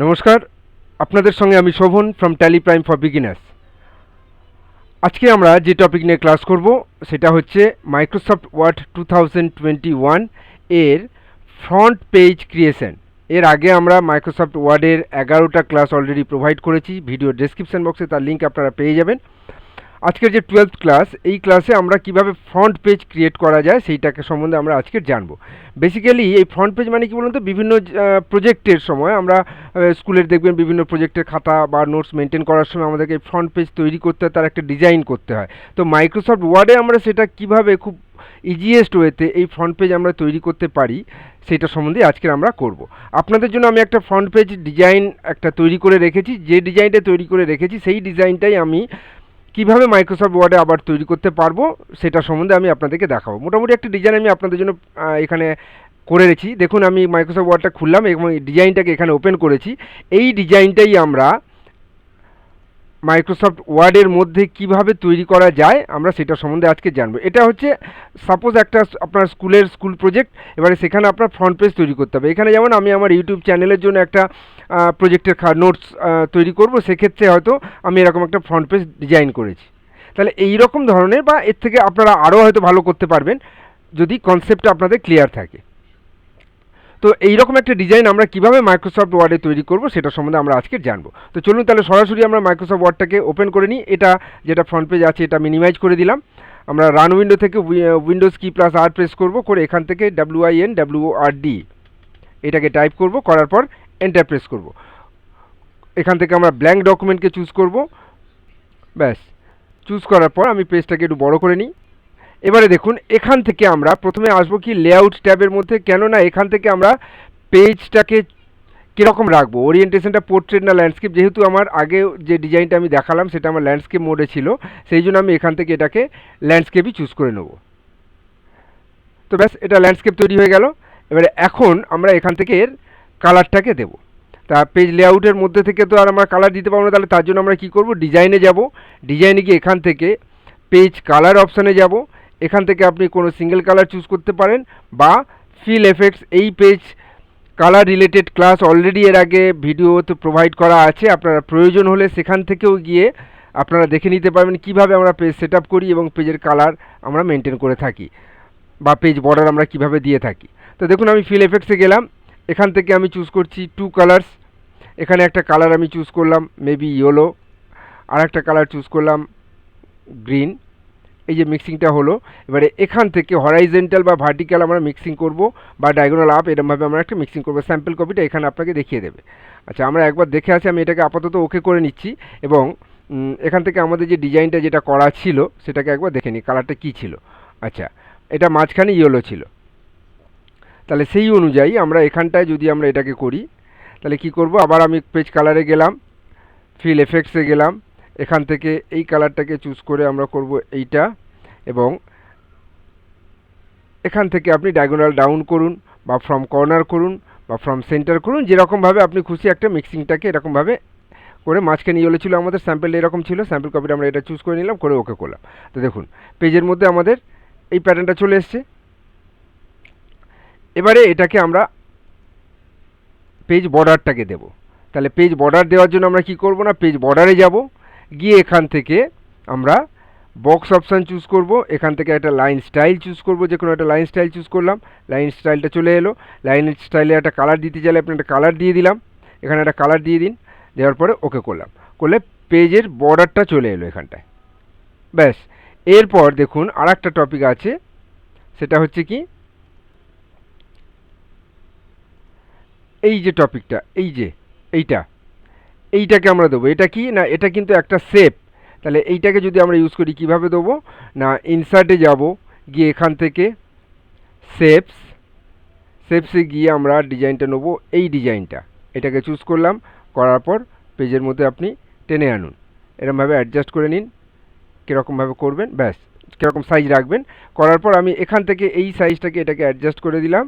নমস্কার, আপনাদের সঙ্গে আমি Shobhan from Tally Prime for beginners. আজকে আমরা যে টপিক নিয়ে ক্লাস করব সেটা হচ্ছে মাইক্রোসফট ওয়ার্ড 2021 এর ফ্রন্ট পেজ ক্রিয়েশন। এর আগে আমরা মাইক্রোসফট ওয়ার্ডের 11টা ক্লাস অলরেডি প্রোভাইড করেছি, ভিডিও ডেসক্রিপশন বক্সে তার লিঙ্ক আপনারা পেয়ে যাবেন। আজকের যে 12th ক্লাস, এই ক্লাসে আমরা কিভাবে ফ্রন্ট পেজ ক্রিয়েট করা যায় সেইটাকে সম্বন্ধে আমরা আজকে জানবো। বেসিক্যালি এই ফ্রন্ট পেজ মানে কি বলুন তো, বিভিন্ন প্রজেক্টের সময় আমরা স্কুলের দেখবেন বিভিন্ন প্রজেক্টের খাতা বা নোটস মেনটেন করার সময় আমাদেরকে ফ্রন্ট পেজ তৈরি করতে হয়, তার একটা ডিজাইন করতে হয়। তো মাইক্রোসফট ওয়ার্ডে আমরা সেটা কিভাবে খুব ইজিয়েস্ট ওয়েতে এই ফ্রন্ট পেজ আমরা তৈরি করতে পারি সেটা সম্বন্ধে আজকে আমরা করব। আপনাদের জন্য আমি একটা ফ্রন্ট পেজ ডিজাইন একটা তৈরি করে রেখেছি। যে ডিজাইনটা তৈরি করে রেখেছি সেই ডিজাইনটাই আমি কিভাবে মাইক্রোসফট ওয়ার্ডে আবার তৈরি করতে পারবো সেটা সম্বন্ধে আমি আপনাদেরকে দেখাবো। মোটামুটি একটা ডিজাইন আমি আপনাদের জন্য এখানে করে রেখেছি। দেখুন, আমি মাইক্রোসফট ওয়ার্ডটা খুললাম এবং ডিজাইনটাকে এখানে ওপেন করেছি। এই ডিজাইনটাই আমরা মাইক্রোসফট ওয়ার্ডের মধ্যে কিভাবে তৈরি করা যায় আমরা সেটা সম্বন্ধে আজকে জানবো। এটা হচ্ছে সাপোজ একটা আপনার স্কুল প্রজেক্ট, এবারে সেখানে আপনার ফ্রন্ট পেজ তৈরি করতে হবে। এখানে যেমন আমি আমার ইউটিউব চ্যানেলের জন্য একটা প্রজেক্টের নোটস তৈরি করব, সেক্ষেত্রে হয়তো আমি এরকম একটা ফ্রন্ট পেজ ডিজাইন করেছি। তাহলে এই রকম ধরনের বা এর থেকে আপনারা আরও হয়তো ভালো করতে পারবেন যদি কনসেপ্টটা আপনাদের ক্লিয়ার থাকে। তো এইরকম একটা ডিজাইন আমরা কিভাবে মাইক্রোসফট ওয়ার্ডে তৈরি করব সেটা সম্বন্ধে আমরা আজকে জানবো। তো চলুন তাহলে সরাসরি আমরা মাইক্রোসফট ওয়ার্ডটাকে ওপেন করে নিই। এটা যেটা ফ্রন্ট পেজ আছে এটা মিনিমাইজ করে দিলাম। আমরা রান উইন্ডো থেকে উইন্ডোজ কি প্লাস আর প্রেস করব, করে এখান থেকে WINWORD এটাকে টাইপ করব, করার পর এন্টার প্রেস করব। এখান থেকে আমরা ব্ল্যাঙ্ক ডকুমেন্টকে চুজ করব। ব্যাস, চুজ করার পর আমি পেজটাকে একটু বড় করে নিই। এবারে দেখুন, এখান থেকে আমরা প্রথমে আসবো কি লেআউট ট্যাবের মধ্যে, কেননা এখান থেকে আমরা পেজটাকে কীরকম রাখবো, ওরিয়েন্টেশনটা পোর্ট্রেট না ল্যান্ডস্কেপ। যেহেতু আমার আগে যে ডিজাইনটা আমি দেখালাম সেটা আমার ল্যান্ডস্কেপ মোডে ছিল, সেই জন্য আমি এখান থেকে এটাকে ল্যান্ডস্কেপই চুজ করে নেব। তো ব্যাস, এটা ল্যান্ডস্কেপ তৈরি হয়ে গেল। এবারে এখন আমরা এখান থেকে এর কালারটাকে দেব। তা পেজ লেআউটের মধ্যে থেকে তো আর আমরা কালার দিতে পারবো না, তাহলে তার জন্য আমরা কী করব, ডিজাইনে যাব। ডিজাইনে গিয়ে এখান থেকে পেজ কালার অপশানে যাব। এখান থেকে আপনি কোনো সিঙ্গেল কালার চুজ করতে পারেন বা ফিল এফেক্টস। এই page colour related class already এর আগে ভিডিওতে প্রোভাইড করা আছে, আপনারা প্রয়োজন হলে সেখান থেকেও গিয়ে আপনারা দেখে নিতে পারবেন কিভাবে আমরা পেজ সেট আপ করি এবং পেজের কালার আমরা মেনটেন করে থাকি বা পেজ বর্ডার আমরা কিভাবে দিয়ে থাকি। তো দেখুন, আমি ফিল এফেক্টসে গেলাম। এখান থেকে আমি চুজ করছি 2 কালার্স। এখানে একটা কালার আমি চুজ করলাম মেবি ইয়েলো, আর একটা কালার চুজ করলাম গ্রিন। এই যে মিক্সিংটা হলো, এবারে এখান থেকে হরাইজেন্টাল বা ভার্টিক্যাল আমরা মিক্সিং করব বা ডায়াগোনাল আপ, এরকমভাবে আমরা একটা মিক্সিং করবো। স্যাম্পল কপিটা এখানে আপনাকে দেখিয়ে দেবে। আচ্ছা, আমরা একবার দেখে আসি। আমি এটাকে আপাতত ওকে করে নিচ্ছি এবং এখান থেকে আমাদের যে ডিজাইনটা যেটা করা ছিল সেটাকে একবার দেখে নিই কালারটা কী ছিল। আচ্ছা, এটা মাঝখানে ইয়েলো ছিল। তাহলে সেই অনুযায়ী আমরা এখানটায় যদি আমরা এটাকে করি তাহলে কি করব, আবার আমি পেজ কালারে গেলাম, ফিল এফেক্টসে গেলাম। এখান থেকে এই কালারটাকে চুজ করে আমরা করব এইটা, এবং এখান থেকে আপনি ডায়াগোনাল ডাউন করুন বা ফ্রম কর্নার করুন বা ফ্রম সেন্টার করুন, যেরকমভাবে আপনি খুশি একটা মিক্সিংটাকে এরকমভাবে করে। মাঝখানে ইয়েলো ছিল আমাদের, স্যাম্পল এরকম ছিল, স্যাম্পল কপিটা আমরা এটা চুজ করে নিলাম, করে ওকে করলাম। তো দেখুন পেজের মধ্যে আমাদের এই প্যাটার্নটা চলে এসছে। এবারে এটাকে আমরা পেজ বর্ডারটাকে দেব। তাহলে পেজ বর্ডার দেওয়ার জন্য আমরা কি করব না, পেজ বর্ডারে যাব, গিয়ে এখান থেকে আমরা বক্স অপশান চুজ করব। এখান থেকে একটা লাইন স্টাইল চুজ করব, যে কোনো একটা লাইন স্টাইল চুজ করলাম। লাইন স্টাইলটা চলে এলো। লাইন স্টাইলে একটা কালার দিতে চাইলে আপনি একটা কালার দিয়ে দিলাম, এখানে একটা কালার দিয়ে দিন। দেওয়ার পরে ওকে করলাম, করলে পেজের বর্ডারটা চলে এলো এখানটায়। ব্যাস, এরপর দেখুন আর একটা টপিক আছে, সেটা হচ্ছে কি এই যে টপিকটা, এই যে এইটাকে আমরা দেবো। এটা কি না, এটা কিন্তু একটা শেপ। তাহলে এইটাকে যদি আমরা ইউজ করি কিভাবে দেবো না, ইনসার্টে যাব, গিয়ে এখান থেকে শেপসে গিয়ে আমরা ডিজাইনটা নেবো। এই ডিজাইনটা এটাকে চুজ করলাম, করার পর পেজের মধ্যে আপনি টেনে আনুন, এরকমভাবে অ্যাডজাস্ট করে নিন কীরকমভাবে করবেন। ব্যাস, কীরকম সাইজ রাখবেন। করার পর আমি এখান থেকে এই সাইজটাকে এটাকে অ্যাডজাস্ট করে দিলাম,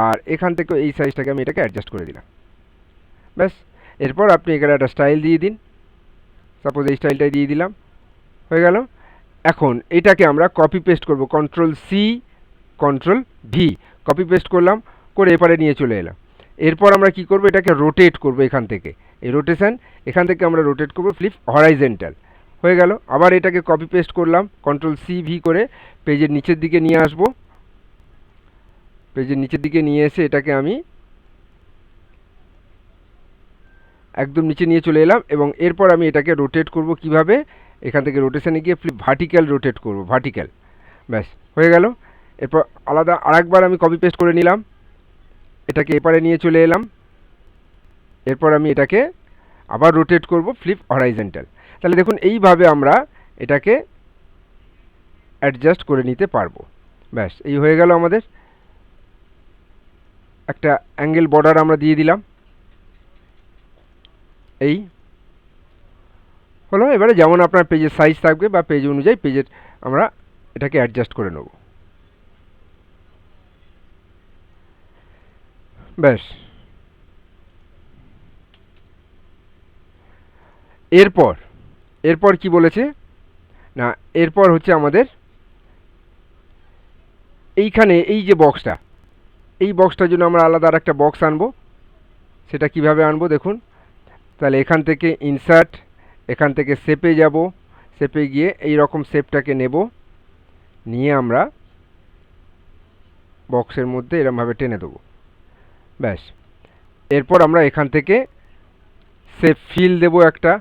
আর এখান থেকে এই সাইজটাকে আমি এটাকে অ্যাডজাস্ট করে দিলাম। ব্যাস, এরপর আপনি এখানে একটা স্টাইল দিয়ে দিন, সাপোজ এই স্টাইলটাই দিয়ে দিলাম, হয়ে গেল। এখন এটাকে আমরা কপি পেস্ট করব, control C control V, copy paste করলাম, করে এপারে নিয়ে চলে এলাম। এরপর আমরা কি করব, এটাকে রোটেট করব এখান থেকে, এই রোটেশন এখান থেকে আমরা রোটেট করব ফ্লিপ হরাইজেন্টাল। হয়ে গেল। আবার এটাকে কপি পেস্ট করলাম, কন্ট্রোল সি ভি করে পেজের নিচের দিকে নিয়ে আসব। পেজের নিচের দিকে নিয়ে এসে এটাকে আমি একদম নিচে নিয়ে চলে এলাম, এবং এরপর আমি এটাকে রোটেট করব কিভাবে, এখান থেকে রোটেশনে গিয়ে ফ্লিপ ভার্টিক্যাল রোটেট করব, ভার্টিক্যাল। ব্যাস হয়ে গেল। এরপর আলাদা আরেকবার আমি কপি পেস্ট করে নিলাম, এটাকে এপারে নিয়ে চলে এলাম। এরপর আমি এটাকে আবার রোটেট করব ফ্লিপ হরাইজেন্টাল। তাহলে দেখুন এইভাবে আমরা এটাকে অ্যাডজাস্ট করে নিতে পারবো। ব্যাস এই হয়ে গেল আমাদের। একটা অ্যাঙ্গেল বর্ডার আমরা দিয়ে দিলাম, এই হলো। এবারে যেমন আপনার পেজের সাইজ থাকবে বা পেজ অনুযায়ী পেজের আমরা এটাকে অ্যাডজাস্ট করে নেব। ব্যাস। এরপর এরপর কি বলেছে না, এরপর হচ্ছে আমাদের এইখানে এই যে বক্সটা, এই বক্সটার জন্য আমরা আলাদা আর একটা বক্স আনবো। সেটা কিভাবে আনবো দেখুন। তাহলে এখান থেকে ইনসার্ট, এখান থেকে শেপে যাব, শেপে গিয়ে এই রকম শেপটাকে নেব, নিয়ে আমরা বক্সের মধ্যে এরমভাবে টেনে দেবো। ব্যাস। এরপর আমরা এখান থেকে শেপ ফিল দেব একটা।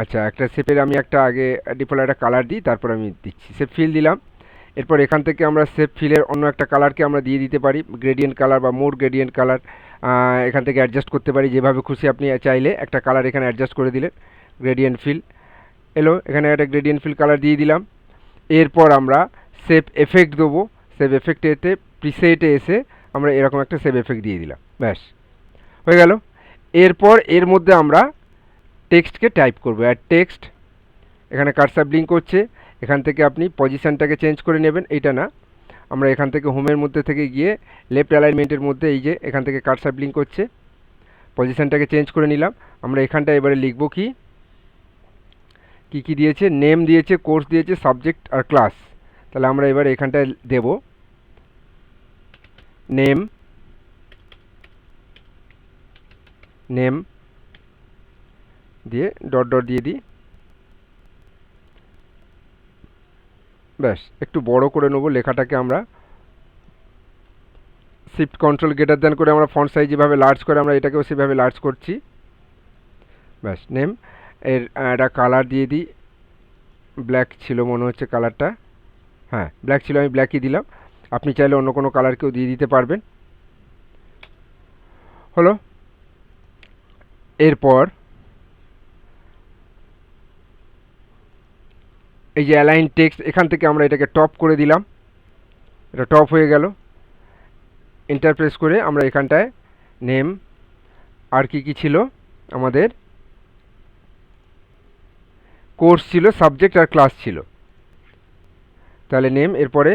আচ্ছা, একটা শেপের আমি একটা আগে ডিফল্ট একটা কালার দিই, তারপর আমি দিচ্ছি। শেপ ফিল দিলাম। এরপর এখান থেকে আমরা শেপ ফিলের অন্য একটা কালারকে আমরা দিয়ে দিতে পারি, গ্রেডিয়েন্ট কালার বা মোর গ্রেডিয়েন্ট কালার। এখান থেকে অ্যাডজাস্ট করতে পারি যেভাবে খুশি। আপনি চাইলে একটা কালার এখানে অ্যাডজাস্ট করে দিলেন, গ্রেডিয়েন্ট ফিল এলো, এখানে একটা গ্রেডিয়েন্ট ফিল কালার দিয়ে দিলাম। এরপর আমরা শেপ এফেক্ট দেবো। শেপ এফেক্টেতে প্রিসেটে এসে আমরা এরকম একটা শেপ এফেক্ট দিয়ে দিলাম। ব্যাস হয়ে গেল। এরপর এর মধ্যে আমরা টেক্সটকে টাইপ করবো, আর টেক্সট এখানে কার্সার ব্লিঙ্ক করছে। এখান থেকে আপনি পজিশানটাকে চেঞ্জ করে নেবেন, এইটা না, আমরা এখান থেকে হোমের মধ্যে থেকে গিয়ে লেফট অ্যালাইনমেন্টের মধ্যে এই যে এখান থেকে কার্সার ব্লিঙ্ক করছে, পজিশানটাকে চেঞ্জ করে নিলাম। আমরা এখানটা এবারে লিখব কি কি দিয়েছে, নেম দিয়েছে, কোর্স দিয়েছে, সাবজেক্ট আর ক্লাস। তাহলে আমরা এবার এখানটায় দেব নেম, নেম দিয়ে ডট ডট দিয়ে দিই। ব্যাস একটু বড় করে নেবো লেখাটাকে। আমরা শিফট কন্ট্রোল গ্রেটার দেন করে আমরা ফন্ট সাইজ যেভাবে লার্জ করে আমরা এটাকেও সেভাবে লার্জ করছি। ব্যাস নেম, এর একটা কালার দিয়ে দিই। ব্ল্যাক ছিল মনে হচ্ছে কালারটা, হ্যাঁ ব্ল্যাক ছিল, আমি ব্ল্যাকই দিলাম। আপনি চাইলে অন্য কোনো কালারকেও দিয়ে দিতে পারবেন। হলো। এরপর এই যে অ্যালাইন টেক্সট, এখান থেকে আমরা এটাকে টপ করে দিলাম, এটা টপ হয়ে গেল। এন্টার প্রেস করে আমরা এখানটায় নেম আর কি ছিল আমাদের, কোর্স ছিল, সাবজেক্ট আর ক্লাস ছিল। তাহলে নেম, এরপরে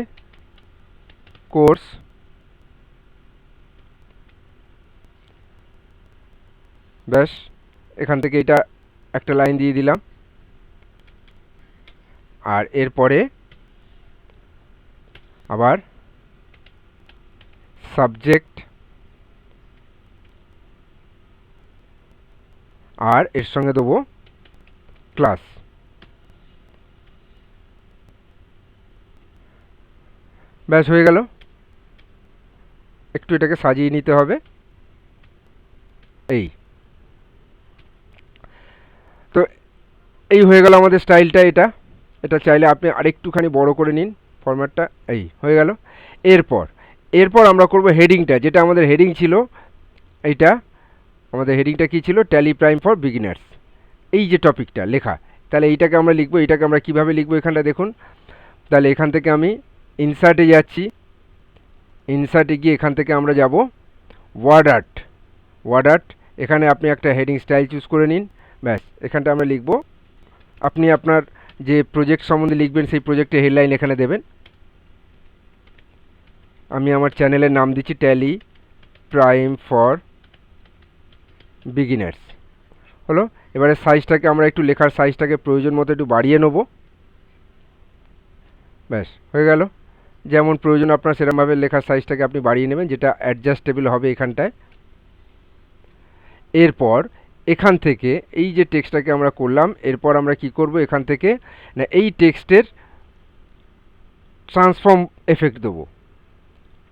কোর্স, ব্যাস এখান থেকে এটা একটা লাইন দিয়ে দিলাম। আর এরপরে আবার সাবজেক্ট আর এর সঙ্গে দেবো ক্লাস। ব্যাস হয়ে গেল। একটু এটাকে সাজিয়ে নিতে হবে। এই তো এই হয়ে গেল আমাদের স্টাইলটা। এটা চাইলে আপনি আরেকটুখানি বড় করে নিন ফরম্যাটটা। এই হয়ে গেল। এরপর আমরা করব হেডিংটা, যেটা আমাদের হেডিং ছিল। এইটা আমাদের হেডিংটা কী ছিল, ট্যালি প্রাইম ফর বিগিনার্স, এই যে টপিকটা লেখা। তাহলে এইটাকে আমরা লিখবো। এইটাকে আমরা কীভাবে লিখবো এখানটা দেখুন। তাহলে এখান থেকে আমি ইনসার্টে যাচ্ছি, ইনসার্টে গিয়ে এখান থেকে আমরা যাব ওয়ার্ড আর্ট। এখানে আপনি একটা হেডিং স্টাইল চুজ করে নিন। ব্যাস এখানটা আমরা লিখব, আপনি আপনার যে প্রজেক্ট সম্বন্ধে লিখবেন সেই প্রজেক্টের হেডলাইন এখানে দেবেন। আমি আমার চ্যানেলের নাম দিচ্ছি ট্যালি প্রাইম ফর বিগিনার্স। হলো। এবারে সাইজটাকে আমরা একটু, লেখার সাইজটাকে প্রয়োজন মতো একটু বাড়িয়ে নেব। ব্যাস হয়ে গেল। যেমন প্রয়োজন আপনার সেরকমভাবে লেখার সাইজটাকে আপনি বাড়িয়ে নেবেন, যেটা অ্যাডজাস্টেবল হবে এখানটায়। এরপর এখান থেকে এই যে টেক্সটটাকে আমরা করলাম, এরপর আমরা কি করব, এখান থেকে না এই টেক্সটের ট্রান্সফর্ম এফেক্ট দেবো,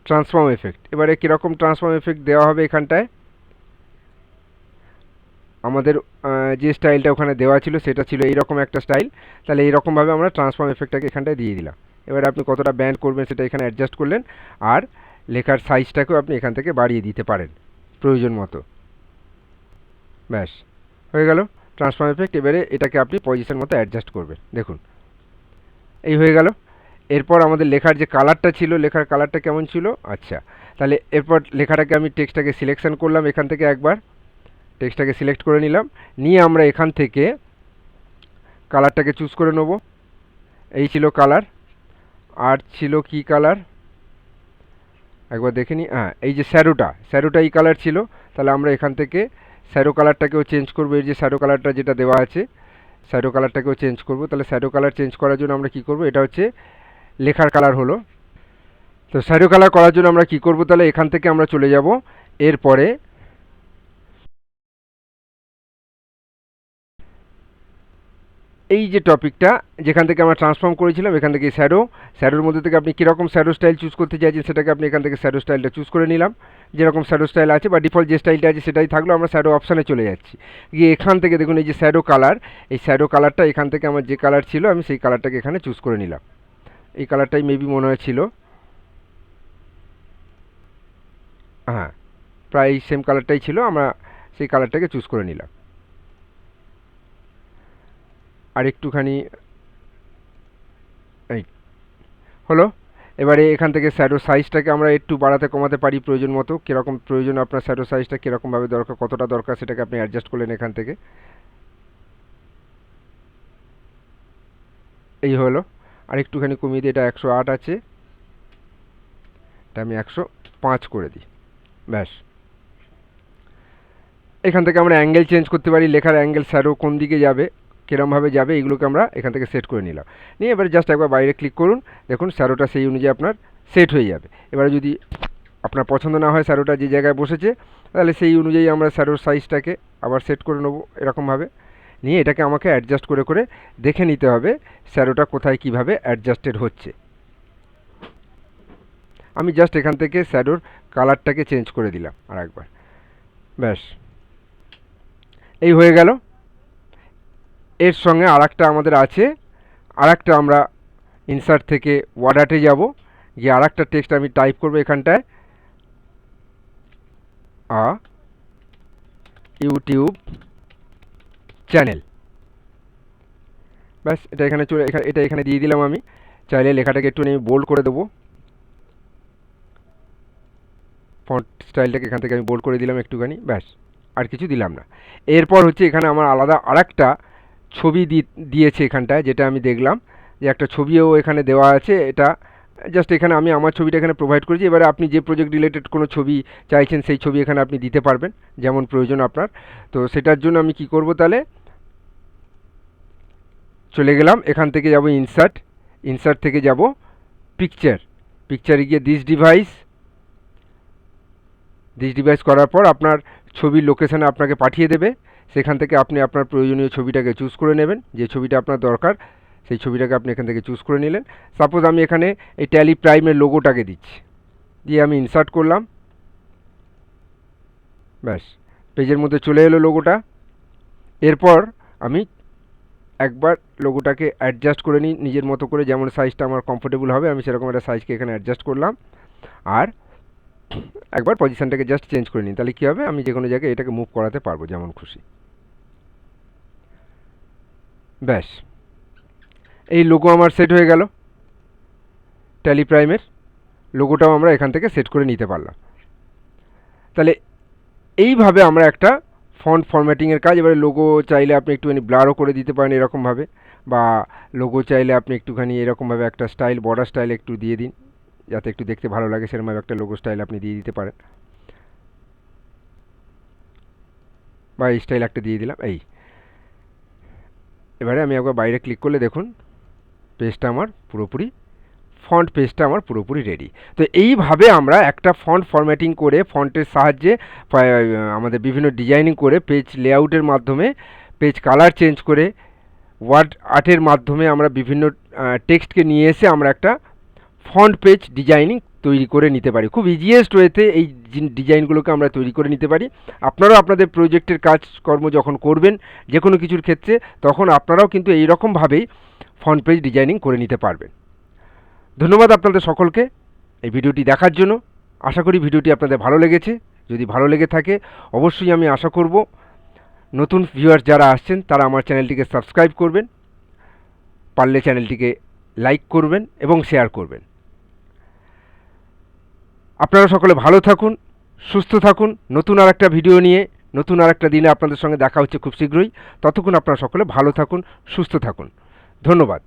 ট্রান্সফর্ম এফেক্ট। এবারে কীরকম ট্রান্সফর্ম এফেক্ট দেওয়া হবে এখানটায়, আমাদের যে স্টাইলটা ওখানে দেওয়া ছিল সেটা ছিল এইরকম একটা স্টাইল, তাহলে এইরকমভাবে আমরা ট্রান্সফর্ম এফেক্টটাকে এখানটায় দিয়ে দিলাম। এবারে আপনি কতটা ব্যান্ড করবেন সেটা এখানে অ্যাডজাস্ট করলেন, আর লেখার সাইজটাকেও আপনি এখান থেকে বাড়িয়ে দিতে পারেন প্রয়োজন মতো। ব্যাস হয়ে গেল ট্রান্সফর্ম এফেক্ট। এবারে এটাকে আপনি পজিশন মতো অ্যাডজাস্ট করবেন, দেখুন এই হয়ে গেল। এরপর আমাদের লেখার যে কালারটা ছিল, লেখার কালারটা কেমন ছিল, আচ্ছা তাহলে এরপর লেখাটাকে আমি টেক্সটটাকে সিলেকশন করলাম, এখান থেকে একবার টেক্সটটাকে সিলেক্ট করে নিলাম, নিয়ে আমরা এখান থেকে কালারটাকে চুজ করে নেব। এই ছিল কালার, আর ছিল কি কালার একবার দেখে নিই, হ্যাঁ এই যে শ্যাডোটা এই কালার ছিল, তাহলে আমরা এখান থেকে শ্যাডো কালারটাকেও চেঞ্জ করবো। এই যে শ্যাডো কালারটা যেটা দেওয়া আছে, শ্যাডো কালারটাকেও চেঞ্জ করব। তাহলে শ্যাডো কালার চেঞ্জ করার জন্য আমরা কি করব, এটা হচ্ছে লেখার কালার হলো। তো শ্যাডো কালার করার জন্য আমরা কি করব, তাহলে এখান থেকে আমরা চলে যাব এরপরে এই যে টপিকটা যেখান থেকে আমরা ট্রান্সফর্ম করেছিলাম, এখান থেকে শ্যাডোর মধ্যে থেকে আপনি কীরকম শ্যাডো স্টাইল চুজ করতে চাইছেন সেটাকে আপনি এখান থেকে শ্যাডো স্টাইলটা চুজ করে নিলাম। যেরকম শ্যাডো স্টাইল আছে বা ডিফল্ট যে স্টাইলটা আছে সেটাই থাকলো, আমরা শ্যাডো অপশানে চলে যাচ্ছি। গিয়ে এখান থেকে দেখুন এই যে শ্যাডো কালার, এই শ্যাডো কালারটা এখান থেকে আমার যে কালার ছিল আমি সেই কালারটাকে এখানে চুজ করে নিলাম। এই কালারটাই মেবি মনে হয়েছিল, হ্যাঁ প্রায় সেম কালারটাই ছিল, আমরা সেই কালারটাকে চুজ করে নিলাম। আর একটুখানি এই হলো। এবারে এখান থেকে শ্যাডো সাইজটাকে আমরা একটু বাড়াতে কমাতে পারি প্রয়োজন মতো, কীরকম প্রয়োজন আপনার শ্যাডো সাইজটা কীরকমভাবে দরকার, কতটা দরকার সেটাকে আপনি অ্যাডজাস্ট করলেন এখান থেকে। এই হলো। আর একটুখানি কমিয়ে দিই, এটা 108 আছে, এটা আমি 105 করে দিই, ব্যাস। এখান থেকে আমরা অ্যাঙ্গেল চেঞ্জ করতে পারি, লেখার অ্যাঙ্গেল শ্যাডো কোন দিকে যাবে, কীরমভাবে যাবে, এগুলোকে আমরা এখান থেকে সেট করে নিলাম। নিয়ে এবারে জাস্ট একবার বাইরে ক্লিক করুন, দেখুন শ্যাডোটা সেই অনুযায়ী আপনার সেট হয়ে যাবে। এবারে যদি আপনার পছন্দ না হয় শ্যাডোটা যে জায়গায় বসেছে, তাহলে সেই অনুযায়ী আমরা শ্যাডোর সাইজটাকে আবার সেট করে নেবো এরকমভাবে। নিয়ে এটাকে আমাকে অ্যাডজাস্ট করে করে দেখে নিতে হবে শ্যাডোটা কোথায় কীভাবে অ্যাডজাস্টেড হচ্ছে। আমি জাস্ট এখান থেকে শ্যাডোর কালারটাকে চেঞ্জ করে দিলাম আর একবার, ব্যাস এই হয়ে গেল। এর সঙ্গে আরেকটা আমাদের আছে, আরেকটা আমরা ইনসার্ট থেকে ওয়ার্ড আর্টে যাব, গিয়ে আরেকটা টেক্সট আমি টাইপ করব এখানটায়, ইউটিউব চ্যানেল, ব্যাস এটা এখানে এটা এখানে দিয়ে দিলাম। আমি চাইলে লেখাটাকে একটু আমি বোল্ড করে দেবো, ফন্ট স্টাইলটাকে এখান থেকে আমি বোল্ড করে দিলাম একটুখানি, ব্যাস আর কিছু দিলাম না। এরপর হচ্ছে এখানে আমার আলাদা আরেকটা ছবি দিয়েছে এখানটায়, যেটা আমি দেখলাম যে একটা ছবিও এখানে দেওয়া আছে। এটা জাস্ট এখানে আমি আমার ছবিটা এখানে প্রোভাইড করেছি। এবারে আপনি যে প্রজেক্ট রিলেটেড কোনো ছবি চাইছেন সেই ছবি এখানে আপনি দিতে পারবেন যেমন প্রয়োজন আপনার। তো সেটার জন্য আমি কি করব, তাহলে চলে গেলাম এখান থেকে যাব ইনসার্ট থেকে যাব পিকচারে গিয়ে দিস ডিভাইস করার পর আপনার ছবির লোকেশানে আপনাকে পাঠিয়ে দেবে। সেখান থেকে আপনি আপনার প্রয়োজনীয় ছবিটাকে চুজ করে নেবেন, যে ছবিটা আপনার দরকার সেই ছবিটাকে আপনি এখান থেকে চুজ করে নিলেন। সাপোজ আমি এখানে এই ট্যালি প্রাইমের লোগোটাকে দিচ্ছি, দিয়ে আমি ইনসার্ট করলাম, ব্যাস পেজের মধ্যে চলে এলো লোগোটা। এরপর আমি একবার লোগোটাকে অ্যাডজাস্ট করে নিই নিজের মতো করে, যেমন সাইজটা আমার কমফোর্টেবল হবে আমি সেরকম একটা সাইজকে এখানে অ্যাডজাস্ট করলাম। আর একবার পজিশানটাকে জাস্ট চেঞ্জ করে নিই, তাহলে কী হবে, আমি যে কোনো জায়গায় এটাকে মুভ করাতে পারবো যেমন খুশি, ব্যাস এই লোগো আমার সেট হয়ে গেল। ট্যালি প্রাইমের লোগোটাও আমরা এখান থেকে সেট করে নিতে পারলাম। তাহলে এইভাবে আমরা একটা ফন্ট ফরম্যাটিংয়ের কাজ। এবারে লোগো চাইলে আপনি একটুখানি ব্লারও করে দিতে পারেন এরকমভাবে, বা লোগো চাইলে আপনি একটুখানি এরকমভাবে একটা স্টাইল বর্ডার স্টাইল একটু দিয়ে দিন, যাতে একটু দেখতে ভালো লাগে সেরকমভাবে একটা লোগো স্টাইল আপনি দিয়ে দিতে পারেন, বা এই স্টাইল একটা দিয়ে দিলাম। এবারে আমি একবার বাইরে ক্লিক করলে দেখুন পেজটা আমার পুরোপুরি ফন্ট পেজটা আমার পুরোপুরি রেডি। তো এইভাবে আমরা একটা ফন্ট ফরম্যাটিং করে ফন্টের সাহায্যে আমাদের বিভিন্ন ডিজাইনিং করে পেজ লেআউটের মাধ্যমে পেজ কালার চেঞ্জ করে ওয়ার্ড আর্টের মাধ্যমে আমরা বিভিন্ন টেক্সটকে নিয়ে এসে আমরা একটা ফন্ট পেজ ডিজাইনিং তৈরি করে নিতে পারি। খুব ইজিয়েস্ট ওয়েতে এই ডিজাইনগুলোকে আমরা তৈরি করে নিতে পারি। আপনারাও আপনাদের প্রজেক্টের কাজকর্ম যখন করবেন যে কোনো কিছুর ক্ষেত্রে, তখন আপনারাও কিন্তু এই রকমভাবেই ফন্ট পেজ ডিজাইনিং করে নিতে পারবেন। ধন্যবাদ আপনাদের সকলকে এই ভিডিওটি দেখার জন্য। আশা করি ভিডিওটি আপনাদের ভালো লেগেছে। যদি ভালো লেগে থাকে অবশ্যই আমি আশা করব নতুন ভিউয়ার্স যারা আসছেন তারা আমার চ্যানেলটিকে সাবস্ক্রাইব করবেন, পারলে চ্যানেলটিকে লাইক করবেন এবং শেয়ার করবেন। আপনারা সকলে ভালো থাকুন, সুস্থ থাকুন। নতুন আর একটা ভিডিও নিয়ে নতুন আর একটা দিনে আপনাদের সঙ্গে দেখা হচ্ছে খুব শীঘ্রই। ততক্ষণ আপনারা সকলে ভালো থাকুন, সুস্থ থাকুন। ধন্যবাদ।